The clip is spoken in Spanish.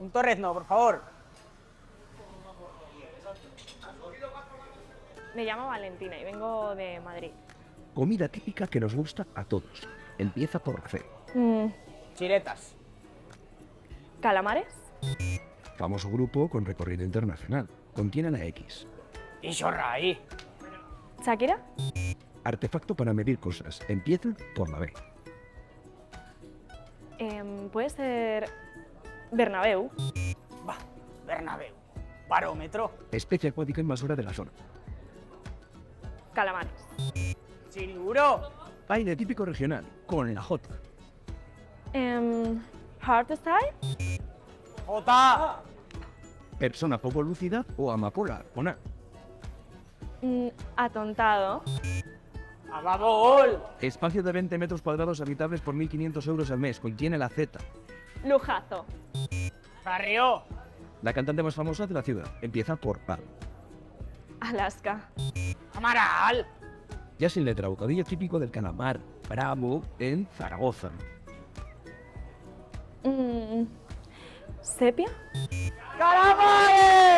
Un torrezno, por favor. Me llamo Valentina y vengo de Madrid. Comida típica que nos gusta a todos. Empieza por C. Chiletas. ¿Calamares? Famoso grupo con recorrido internacional. Contiene la X. Y chorra ahí. ¿Shakira? Artefacto para medir cosas. Empieza por la B. Puede ser Bernabéu. Va, Bernabéu. Barómetro. Especie acuática invasora de la zona. Calamares. Chiriguro. Baile típico regional, con la J. Hardstyle. Jota. Persona poco lúcida o amapola, con A. Atontado. Ababol. Espacio de 20 metros cuadrados habitables por 1.500 euros al mes. Contiene la Z. Lujazo. Carrió. La cantante más famosa de la ciudad. Empieza por A. Alaska. Amaral. Ya sin letra, bocadillo típico del calamar. Bravo, en Zaragoza. ¿Sepia? ¡Calamares!